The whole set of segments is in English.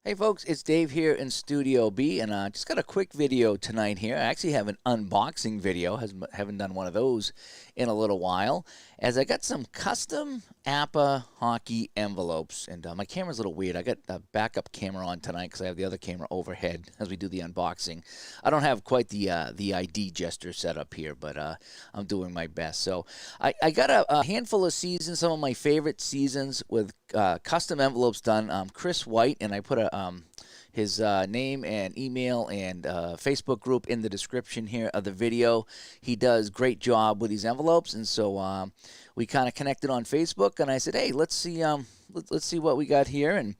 Hey folks, it's Dave here in Studio B, and just got a quick video tonight here. I actually have an unboxing video. Haven't done one of those in a little while, as I got some custom APBA hockey envelopes, and my camera's a little weird. I got a backup camera on tonight because I have the other camera overhead as we do the unboxing. I don't have quite the ID gesture set up here, but I'm doing my best. So I got a handful of seasons, some of my favorite seasons with custom envelopes done. Chris White, and I put his name and email and Facebook group in the description here of the video. He does great job with these envelopes, and so we kind of connected on Facebook. And I said, hey, let's see what we got here. And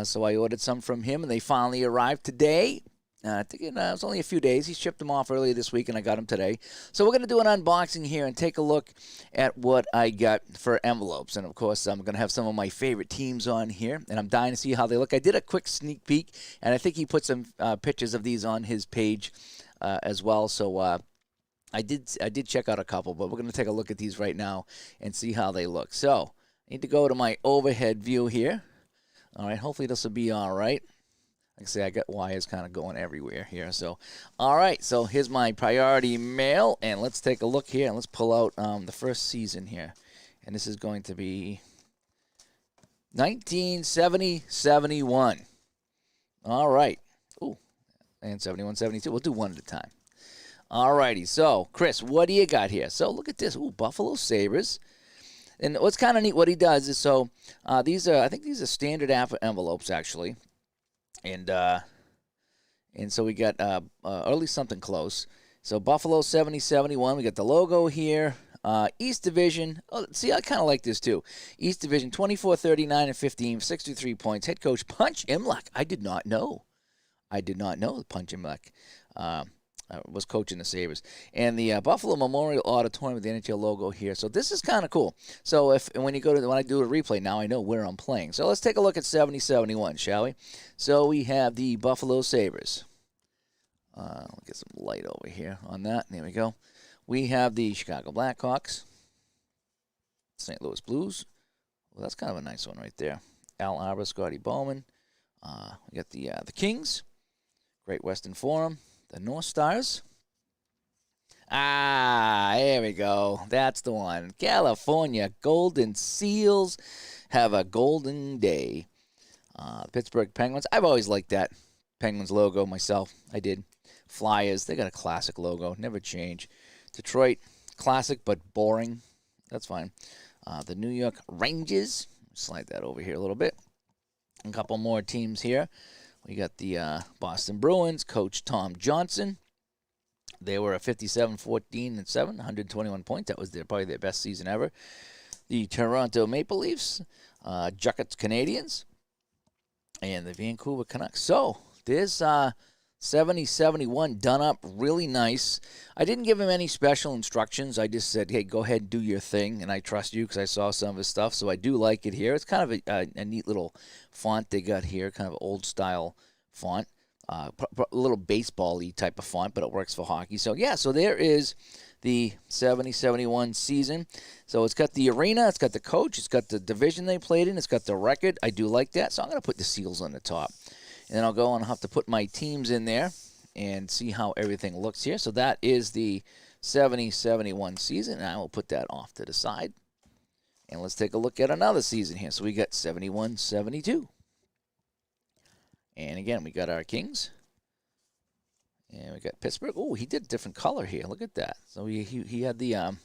so I ordered some from him, and they finally arrived today. I think it was only a few days. He shipped them off earlier this week, and I got them today. So we're going to do an unboxing here and take a look at what I got for envelopes. And, of course, I'm going to have some of my favorite teams on here, and I'm dying to see how they look. I did a quick sneak peek, and I think he put some pictures of these on his page as well. So I did check out a couple, but we're going to take a look at these right now and see how they look. So I need to go to my overhead view here. All right, hopefully this will be all right. Like I say, I got wires kind of going everywhere here. So, all right. So here's my priority mail, and let's take a look here, and let's pull out the first season here. And this is going to be 1970-71. All right. Ooh, and 71-72. We'll do one at a time. All righty. So, Chris, what do you got here? So look at this. Ooh, Buffalo Sabres. And what's kind of neat, what he does is, so I think these are standard envelopes, actually. And so we got, or at least something close. So Buffalo 70-71, we got the logo here. East Division, oh, see, I kind of like this too. East Division, 24-39-15, 63 points. Head coach Punch Imlach. I did not know that Punch Imlach was coaching the Sabres. And the Buffalo Memorial Auditorium with the NHL logo here. So this is kind of cool. So when I do a replay, now I know where I'm playing. So let's take a look at 70-71, shall we? So we have the Buffalo Sabres. I'll get some light over here on that. There we go. We have the Chicago Blackhawks. St. Louis Blues. Well, that's kind of a nice one right there. Al Arbor, Scotty Bowman. We got the Kings. Great Western Forum. The North Stars. Here we go. That's the one. California Golden Seals have a golden day. Pittsburgh Penguins. I've always liked that Penguins logo myself. I did. Flyers. They got a classic logo. Never change. Detroit. Classic but boring. That's fine. The New York Rangers. Slide that over here a little bit. A couple more teams here. We got the Boston Bruins, Coach Tom Johnson. They were a 57-14-7, 121 points. That was probably their best season ever. The Toronto Maple Leafs, Juckets Canadians, and the Vancouver Canucks. So there's 70-71 done up really nice. I didn't give him any special instructions. I just said, hey, go ahead and do your thing, and I trust you because I saw some of his stuff, so I do like it here. It's kind of a neat little font they got here, kind of old-style font. A little baseball-y type of font, but it works for hockey. So, yeah, so there is the 70-71 season. So it's got the arena, it's got the coach, it's got the division they played in, it's got the record. I do like that, so I'm going to put the Seals on the top. And then I'll go and have to put my teams in there and see how everything looks here. So that is the 70-71 season, and I will put that off to the side. And let's take a look at another season here. So we got 71-72. And again, we got our Kings. And we got Pittsburgh. Oh, he did a different color here. Look at that. So he had the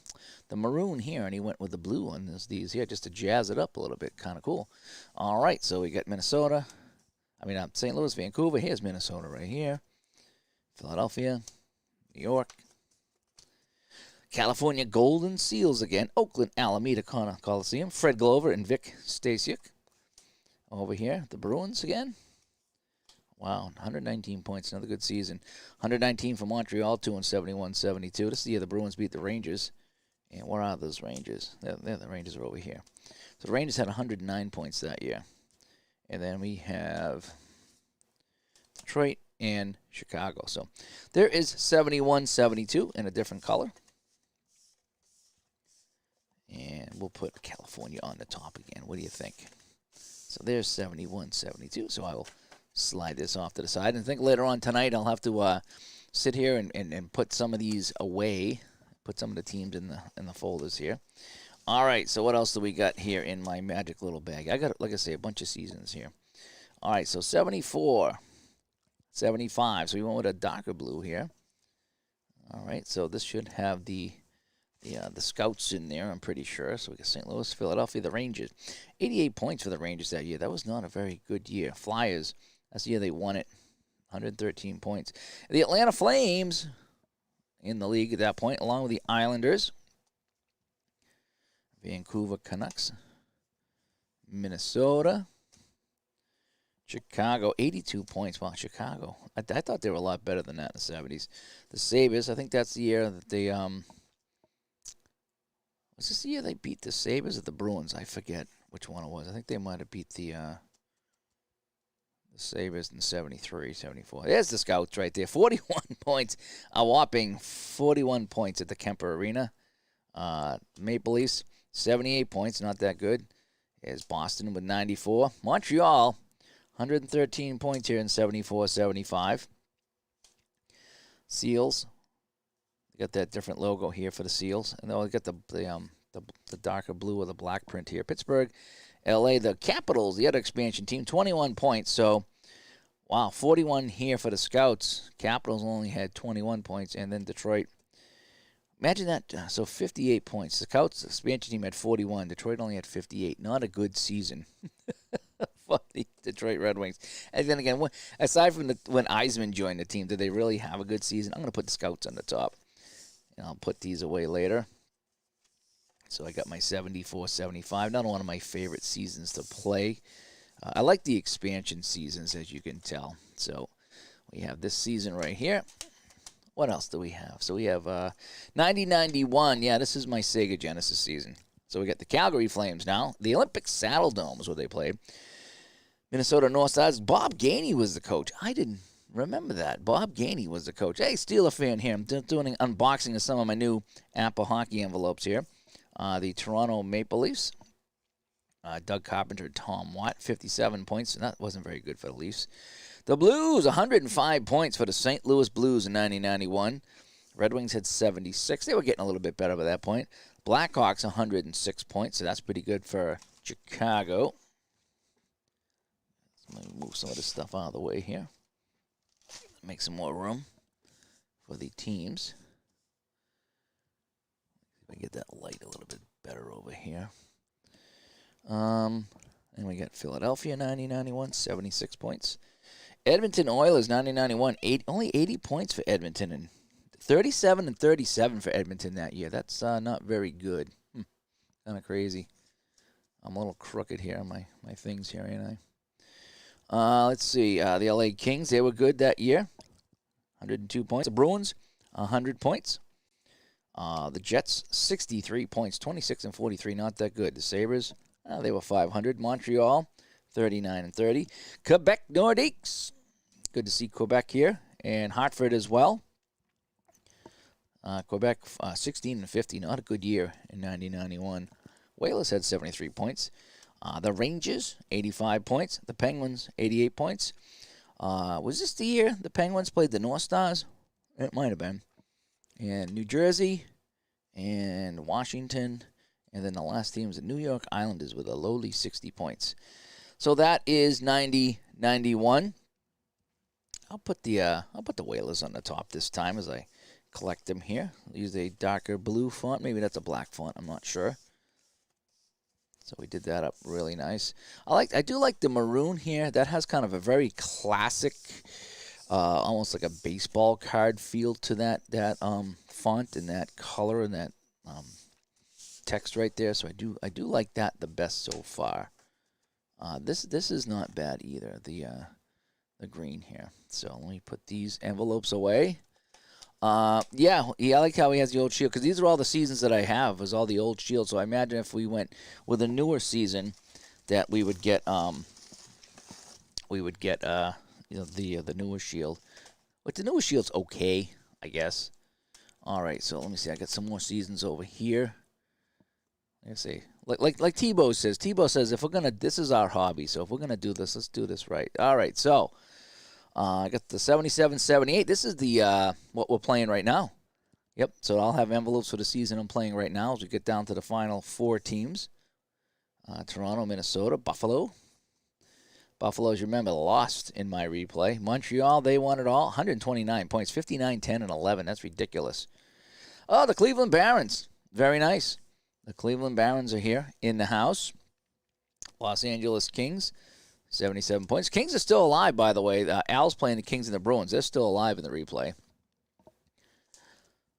maroon here, and he went with the blue on these here just to jazz it up a little bit. Kind of cool. All right, so we got Minnesota. St. Louis, Vancouver. Here's Minnesota right here. Philadelphia, New York. California Golden Seals again. Oakland Alameda Coliseum. Fred Glover and Vic Stasiuk. Over here, the Bruins again. Wow, 119 points. Another good season. 119 for Montreal, 2-71-72. This is the year the Bruins beat the Rangers. And where are those Rangers? The Rangers are over here. So the Rangers had 109 points that year. And then we have Detroit and Chicago. So there is 71-72 in a different color. And we'll put California on the top again. What do you think? So there's 71-72. So I will slide this off to the side. And I think later on tonight I'll have to sit here and put some of these away, put some of the teams in the folders here. All right, so what else do we got here in my magic little bag? I got, like I say, a bunch of seasons here. All right, so 74, 75. So we went with a darker blue here. All right, so this should have the Scouts in there, I'm pretty sure. So we got St. Louis, Philadelphia, the Rangers. 88 points for the Rangers that year. That was not a very good year. Flyers, that's the year they won it. 113 points. The Atlanta Flames in the league at that point, along with the Islanders. Vancouver Canucks. Minnesota. Chicago, 82 points. Wow, Chicago. I thought they were a lot better than that in the 70s. The Sabres, I think that's the year that they was this the year they beat the Sabres or the Bruins? I forget which one it was. I think they might have beat the Sabres in 73, 74. There's the Scouts right there. 41 points. A whopping 41 points at the Kemper Arena. Maple Leafs, 78 points. Not that good. There's Boston with 94. Montreal, 113 points here in 74, 75. Seals. Got that different logo here for the Seals, and then we got the darker blue with the black print here. Pittsburgh, L.A., the Capitals, the other expansion team, 21 points. So, wow, 41 here for the Scouts. Capitals only had 21 points, and then Detroit. Imagine that. So 58 points. The Scouts expansion team had 41. Detroit only had 58. Not a good season for the Detroit Red Wings. And then again, aside from when Eisman joined the team, did they really have a good season? I'm going to put the Scouts on the top. I'll put these away later. So I got my 74, 75. Not one of my favorite seasons to play. I like the expansion seasons, as you can tell. So we have this season right here. What else do we have? So we have 90-91. Yeah, this is my Sega Genesis season. So we got the Calgary Flames now. The Olympic Saddle Dome is what they played. Minnesota North Stars. Bob Gainey was the coach. I didn't remember that. Bob Gainey was the coach. Hey, Steeler fan here. I'm doing an unboxing of some of my new APBA hockey envelopes here. The Toronto Maple Leafs. Doug Carpenter, Tom Watt, 57 points. And that wasn't very good for the Leafs. The Blues, 105 points for the St. Louis Blues in 90-91. Red Wings had 76. They were getting a little bit better by that point. Blackhawks, 106 points. So that's pretty good for Chicago. Let me move some of this stuff out of the way here. Make some more room for the teams. Let me get that light a little bit better over here. And we got Philadelphia 90-91, 76 points. Edmonton Oilers 90-91, only 80 points for Edmonton, and 37 and 37 for Edmonton that year. That's not very good. Kind of crazy. I'm a little crooked here on my things here, ain't I? Let's see. The LA Kings, they were good that year. 102 points. The Bruins, 100 points. The Jets, 63 points. 26 and 43, not that good. The Sabres, they were 500. Montreal, 39 and 30. Quebec Nordiques, good to see Quebec here. And Hartford as well. Quebec, 16 and 50, not a good year in 90-91. Whalers had 73 points. The Rangers, 85 points. The Penguins, 88 points. Was this the year the Penguins played the North Stars? It might have been. And New Jersey and Washington. And then the last team was the New York Islanders with a lowly 60 points. So that is 90-91. I'll put the Whalers on the top this time as I collect them here. I'll use a darker blue font. Maybe that's a black font. I'm not sure. So we did that up really nice. I do like the maroon here. That has kind of a very classic, almost like a baseball card feel to that font and that color and that text right there. So I do like that the best so far. This is not bad either. The green here. So let me put these envelopes away. Yeah, I like how he has the old shield because these are all the seasons that I have. Is all the old shields. So I imagine if we went with a newer season, that we would get the newer shield. But the newer shield's okay, I guess. All right, so let me see. I got some more seasons over here. Like I say, like Tebow says. Tebow says if we're gonna, this is our hobby. So if we're gonna do this, let's do this right. All right. So I got the 77-78. This is the what we're playing right now. Yep. So I'll have envelopes for the season I'm playing right now as we get down to the final 4 teams. Toronto, Minnesota, Buffalo. Buffalo, as you remember, lost in my replay. Montreal, they won it all. 129 points, 59, 10, and 11. That's ridiculous. Oh, the Cleveland Barons. Very nice. The Cleveland Barons are here in the house. Los Angeles Kings, 77 points. Kings are still alive, by the way. Al's playing the Kings and the Bruins. They're still alive in the replay.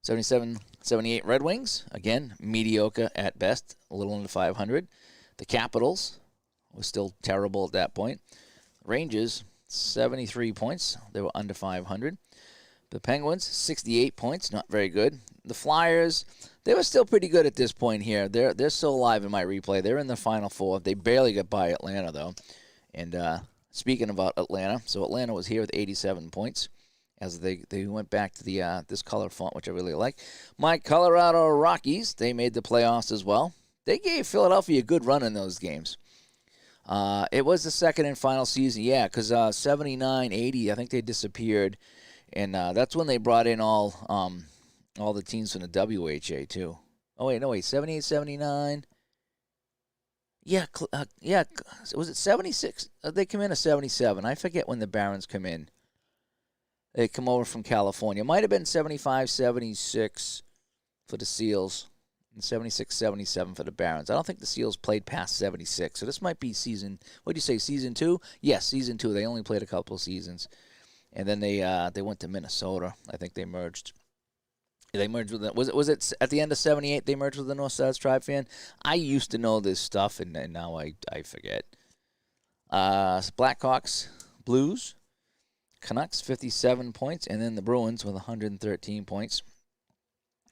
77-78 Red Wings. Again, mediocre at best, a little under 500. The Capitals was still terrible at that point. Rangers, 73 points. They were under 500. The Penguins, 68 points, not very good. The Flyers, they were still pretty good at this point here. They're still alive in my replay. They're in the Final Four. They barely got by Atlanta, though. And speaking about Atlanta, so Atlanta was here with 87 points as they went back to the this color font, which I really like. My Colorado Rockies, they made the playoffs as well. They gave Philadelphia a good run in those games. It was the second and final season, yeah, because 79-80, I think they disappeared. And that's when they brought in all the teams from the WHA, too. Oh, wait, no, wait, 78, 79. Yeah, was it 76? They come in at 77. I forget when the Barons come in. They come over from California. It might have been 75, 76 for the Seals, and 76, 77 for the Barons. I don't think the Seals played past 76, so this might be season, what do you say, season 2? Yes, season 2. They only played a couple of seasons. And then they went to Minnesota. I think they merged. They merged with was it at the end of 78 they merged with the North Stars Tribe fan? I used to know this stuff, and now I forget. Blackhawks, Blues, Canucks, 57 points, and then the Bruins with 113 points.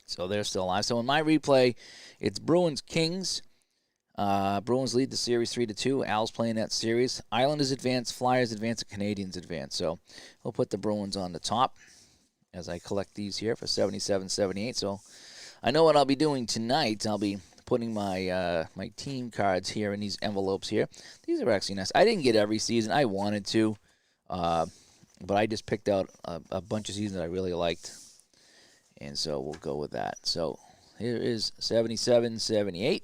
So they're still alive. So in my replay, it's Bruins, Kings. Bruins lead the series 3-2. Al's playing that series. Islanders advance, Flyers advance, and Canadians advance. So we'll put the Bruins on the top as I collect these here for 77-78. So I know what I'll be doing tonight. I'll be putting my my team cards here in these envelopes here. These are actually nice. I didn't get every season. I wanted to, but I just picked out a bunch of seasons that I really liked. And so we'll go with that. So here is 77-78.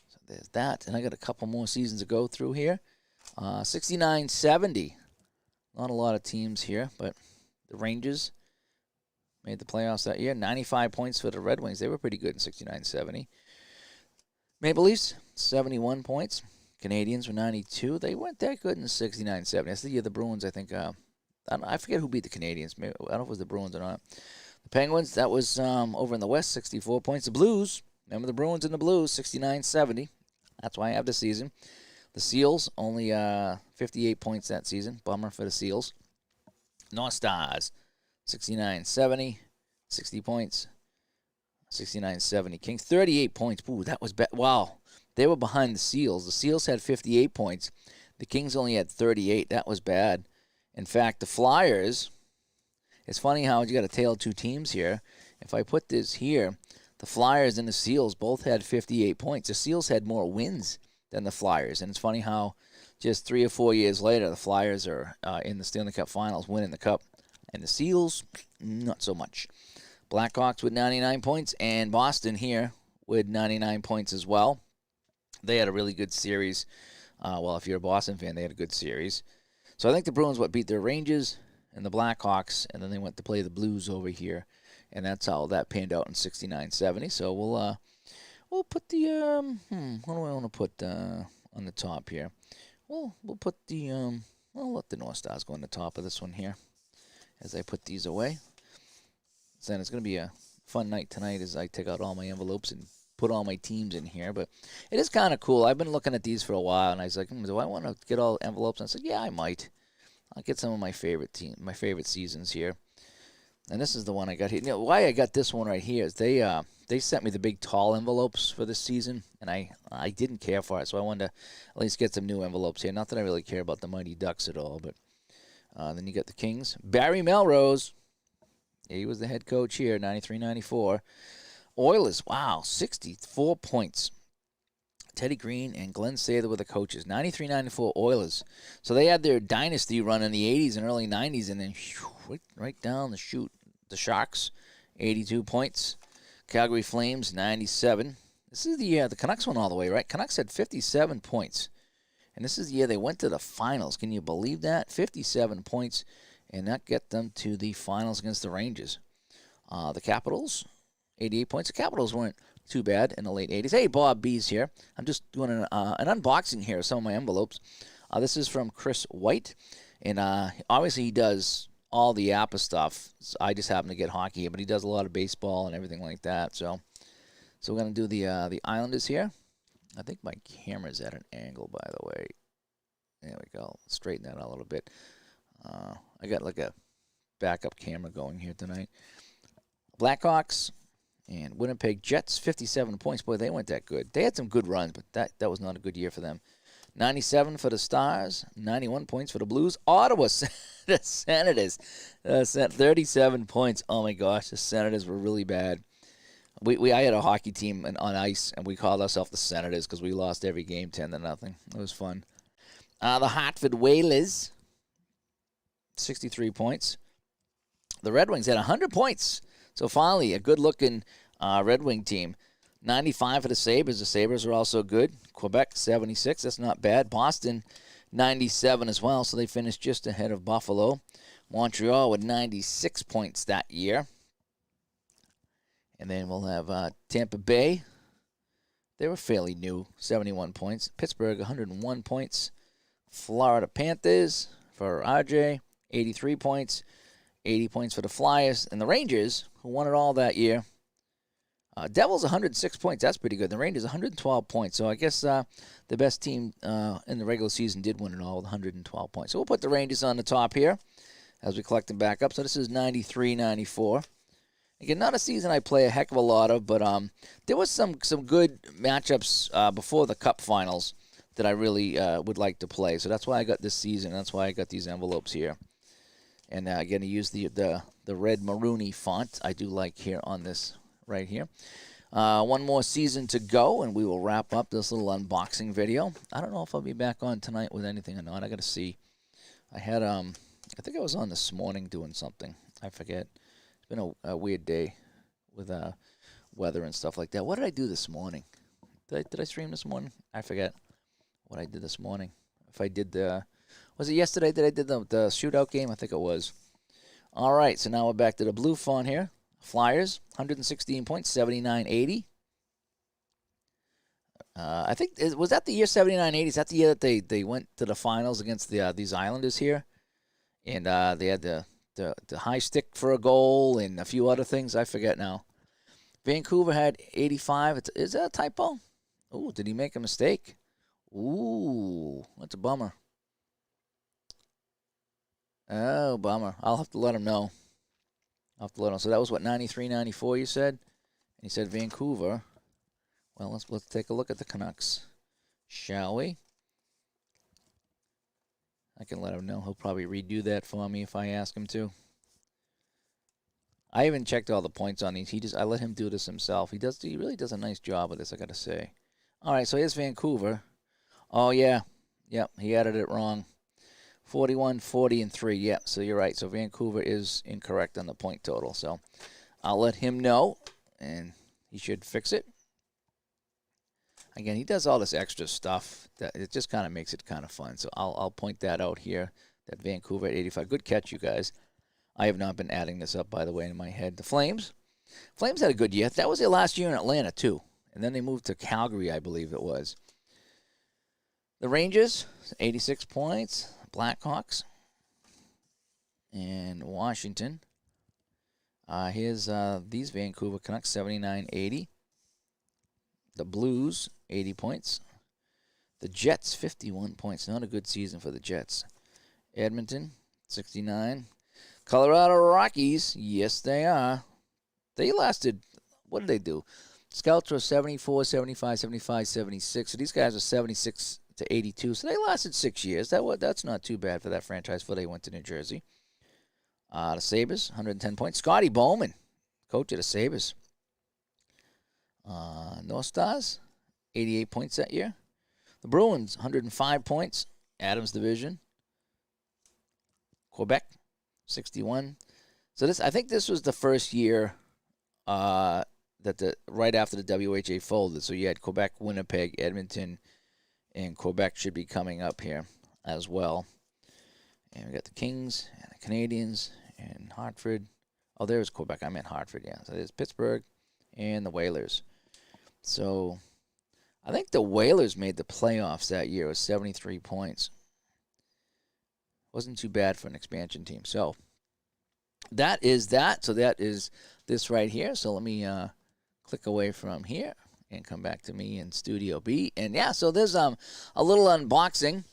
So there's that. And I got a couple more seasons to go through here. 69-70. Not a lot of teams here, but the Rangers made the playoffs that year. 95 points for the Red Wings. They were pretty good in 69-70. Maple Leafs, 71 points. Canadians were 92. They weren't that good in 69-70. That's the year the Bruins, I think. I forget who beat the Canadians. Maybe, I don't know if it was the Bruins or not. The Penguins, that was over in the West, 64 points. The Blues, remember the Bruins and the Blues, 69-70. That's why I have the season. The Seals, only 58 points that season. Bummer for the Seals. North Stars, 69-70, 60 points. 69-70. Kings, 38 points. Ooh, that was bad. Wow. They were behind the Seals. The Seals had 58 points. The Kings only had 38. That was bad. In fact, the Flyers, it's funny how you got a tale of two teams here. If I put this here, the Flyers and the Seals both had 58 points. The Seals had more wins than the Flyers. And it's funny how just 3 or 4 years later, the Flyers are in the Stanley Cup Finals, winning the Cup. And the Seals, not so much. Blackhawks with 99 points, and Boston here with 99 points as well. They had a really good series. Well, if you're a Boston fan, they had a good series. So I think the Bruins beat their Rangers and the Blackhawks, and then they went to play the Blues over here, and that's how that panned out in 69-70. So we'll put the what do I want to put on the top here? We'll put the I'll let the North Stars go on the top of this one here as I put these away. So then it's going to be a fun night tonight as I take out all my envelopes and put all my teams in here. But it is kind of cool. I've been looking at these for a while, and I was like, do I want to get all envelopes? And I said, yeah, I might. I'll get some of my favorite seasons here. And this is the one I got here. You know, why I got this one right here is they sent me the big tall envelopes for this season, and I didn't care for it, so I wanted to at least get some new envelopes here. Not that I really care about the Mighty Ducks at all, but then you got the Kings. Barry Melrose. He was the head coach here, 93-94. Oilers, wow, 64 points. Teddy Green and Glenn Sather were the coaches. 93-94 Oilers. So they had their dynasty run in the 80s and early 90s, and then right down the chute. The Sharks, 82 points. Calgary Flames, 97. This is the year the Canucks went all the way, right? Canucks had 57 points. And this is the year they went to the finals. Can you believe that? 57 points, and that got them to the finals against the Rangers. The Capitals, 88 points. The Capitals weren't too bad in the late 80s. Hey, Bob B's here. I'm just doing an unboxing here of some of my envelopes. This is from Chris White, and obviously he does all the APBA stuff. So I just happen to get hockey here, but he does a lot of baseball and everything like that. So we're going to do the Islanders here. I think my camera's at an angle, by the way. There we go. Straighten that out a little bit. I got like a backup camera going here tonight. Blackhawks and Winnipeg Jets, 57 points. Boy, they weren't that good. They had some good runs, but that was not a good year for them. 97 for the Stars, 91 points for the Blues. Ottawa, the Senators, 37 points. Oh, my gosh, the Senators were really bad. I had a hockey team on ice, and we called ourselves the Senators because we lost every game 10-0. It was fun. The Hartford Whalers, 63 points. The Red Wings had 100 points. So finally, a good-looking Red Wing team. 95 for the Sabres. The Sabres are also good. Quebec, 76. That's not bad. Boston, 97 as well, so they finished just ahead of Buffalo. Montreal with 96 points that year. And then we'll have Tampa Bay. They were fairly new, 71 points. Pittsburgh, 101 points. Florida Panthers for RJ, 83 points. 80 points for the Flyers. And the Rangers, who won it all that year. Devils, 106 points. That's pretty good. The Rangers, 112 points. So I guess the best team in the regular season did win it all with 112 points. So we'll put the Rangers on the top here as we collect them back up. So this is 93-94. Again, not a season I play a heck of a lot of, but there was some good matchups before the Cup Finals that I really would like to play. So that's why I got this season. That's why I got these envelopes here. And again, to use the red maroony font I do like here on this right here. One more season to go, and we will wrap up this little unboxing video. I don't know if I'll be back on tonight with anything or not. I got to see. I had I think I was on this morning doing something. I forget. It's been a weird day with weather and stuff like that. What did I do this morning? Did I stream this morning? I forget what I did this morning. If I did was it yesterday that I did the shootout game? I think it was. All right, so now we're back to the blue font here. Flyers, 116 points, 79-80. I think, was that the year 79-80? Is that the year that they went to the finals against these Islanders here? And they had the high stick for a goal and a few other things. I forget now. Vancouver had 85. Is that a typo? Ooh, did he make a mistake? Ooh, that's a bummer. Oh, bummer. I'll have to let him know. So that was what, 93-94 you said? And he said Vancouver. Well, let's take a look at the Canucks, shall we? I can let him know. He'll probably redo that for me if I ask him to. I even checked all the points on these. I let him do this himself. He really does a nice job of this, I gotta say. All right, so here's Vancouver. Oh yeah. Yep, he added it wrong. 41, 40, and 3. Yeah, so you're right. So Vancouver is incorrect on the point total. So I'll let him know, and he should fix it. Again, he does all this extra stuff. That it just kind of makes it kind of fun. So I'll point that out here, that Vancouver at 85. Good catch, you guys. I have not been adding this up, by the way, in my head. The Flames had a good year. That was their last year in Atlanta, too. And then they moved to Calgary, I believe it was. The Rangers, 86 points. Blackhawks and Washington. Here's these Vancouver Canucks, 79-80. The Blues, 80 points. The Jets, 51 points. Not a good season for the Jets. Edmonton, 69. Colorado Rockies, yes they are. They lasted, what did they do? Scouts were 74, 75, 75, 76. So these guys are 76 to 82, so they lasted 6 years. That's not too bad for that franchise before they went to New Jersey. The Sabres, 110 points. Scotty Bowman, coach of the Sabres. North Stars, 88 points that year. The Bruins, 105 points. Adams division. Quebec, 61. So I think this was the first year right after the WHA folded. So you had Quebec, Winnipeg, Edmonton, and Quebec should be coming up here as well. And we got the Kings and the Canadians and Hartford. Oh, there's Quebec. I meant Hartford, yeah. So there's Pittsburgh and the Whalers. So I think the Whalers made the playoffs that year with 73 points. Wasn't too bad for an expansion team. So that is that. So that is this right here. So let me click away from here and come back to me in Studio B. And yeah, so there's a little unboxing.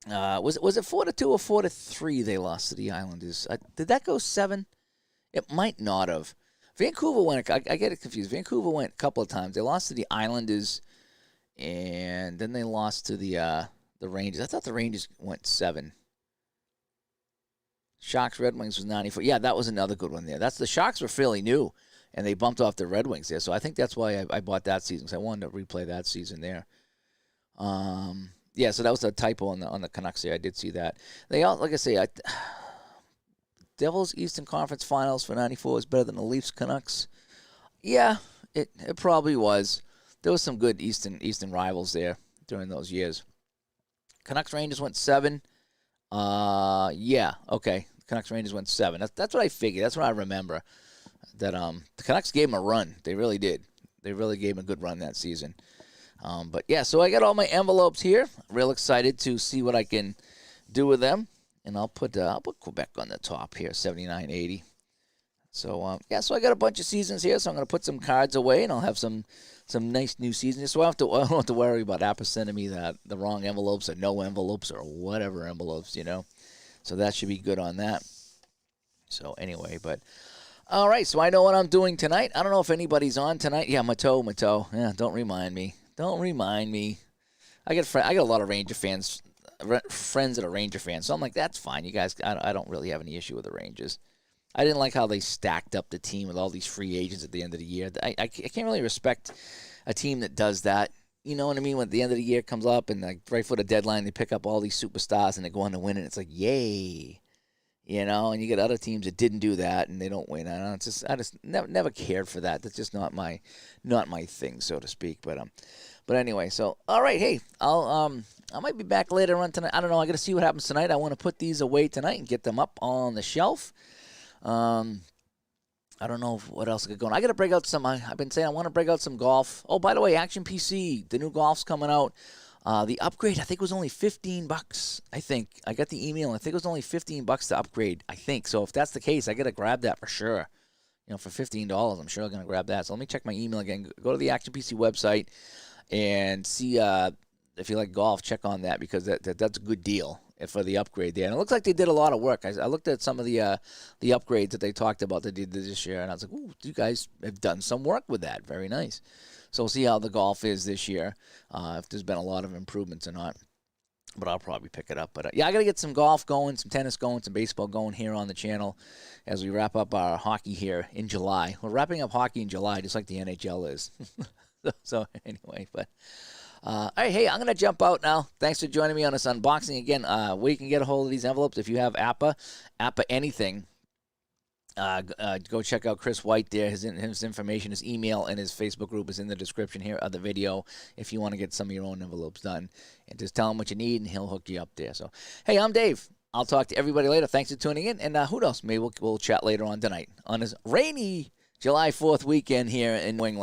Was it 4-2 or 4-3 they lost to the Islanders? Did that go 7? It might not have. Vancouver went. I get it confused. Vancouver went a couple of times. They lost to the Islanders, and then they lost to the Rangers. I thought the Rangers went 7. Sharks Red Wings was 94. Yeah, that was another good one there. The Sharks were fairly new, and they bumped off the Red Wings there. So I think that's why I bought that season, because I wanted to replay that season there. Yeah, so that was a typo on the Canucks there. I did see that. They all, like I say, Devils Eastern Conference Finals for 94 is better than the Leafs Canucks. Yeah, it probably was. There was some good Eastern rivals there during those years. Canucks Rangers went 7. Yeah, okay. Canucks Rangers went 7. That's what I figured. That's what I remember. That the Canucks gave them a run. They really did. They really gave them a good run that season. But yeah, so I got all my envelopes here. Real excited to see what I can do with them. And I'll put Quebec on the top here, 79-80. So yeah, so I got a bunch of seasons here. So I'm gonna put some cards away, and I'll have some nice new seasons. So I don't have to worry about APBA sending me the wrong envelopes or no envelopes or whatever envelopes, you know. So that should be good on that. So anyway, but all right. So I know what I'm doing tonight. I don't know if anybody's on tonight. Yeah, Mateau. Yeah, don't remind me. I got a lot of Ranger fans, friends that are Ranger fans. So I'm like, that's fine. You guys, I don't really have any issue with the Rangers. I didn't like how they stacked up the team with all these free agents at the end of the year. I can't really respect a team that does that. You know what I mean? When the end of the year comes up and like right for the deadline, they pick up all these superstars and they go on to win, and it's like, yay. You know, and you get other teams that didn't do that and they don't win. I just never cared for that. That's just not my thing, so to speak. But anyway, so all right, hey, I might be back later on tonight. I don't know. I got to see what happens tonight. I want to put these away tonight and get them up on the shelf. I don't know what else I got going. I got to break out some. I've been saying I want to break out some golf. Oh, by the way, Action PC, the new golf's coming out. The upgrade, I think, was only $15. I think I got the email. I think it was only $15 to upgrade. I think so. If that's the case, I got to grab that for sure. You know, for $15, I'm sure I'm gonna grab that. So let me check my email again. Go to the Action PC website and see if you like golf. Check on that, because that's a good deal for the upgrade there. And it looks like they did a lot of work. I looked at some of the upgrades that they talked about that they did this year, and I was like, ooh, you guys have done some work with that. Very nice. So we'll see how the golf is this year, if there's been a lot of improvements or not. But I'll probably pick it up. But yeah, I got to get some golf going, some tennis going, some baseball going here on the channel as we wrap up our hockey here in July. We're wrapping up hockey in July just like the NHL is. So anyway, but all right, hey, I'm going to jump out now. Thanks for joining me on this unboxing. Again, where you can get a hold of these envelopes, if you have APBA anything, go check out Chris White there. His information, his email, and his Facebook group is in the description here of the video if you want to get some of your own envelopes done. And just tell him what you need, and he'll hook you up there. So, hey, I'm Dave. I'll talk to everybody later. Thanks for tuning in. And who knows? Maybe we'll chat later on tonight on this rainy July 4th weekend here in New England.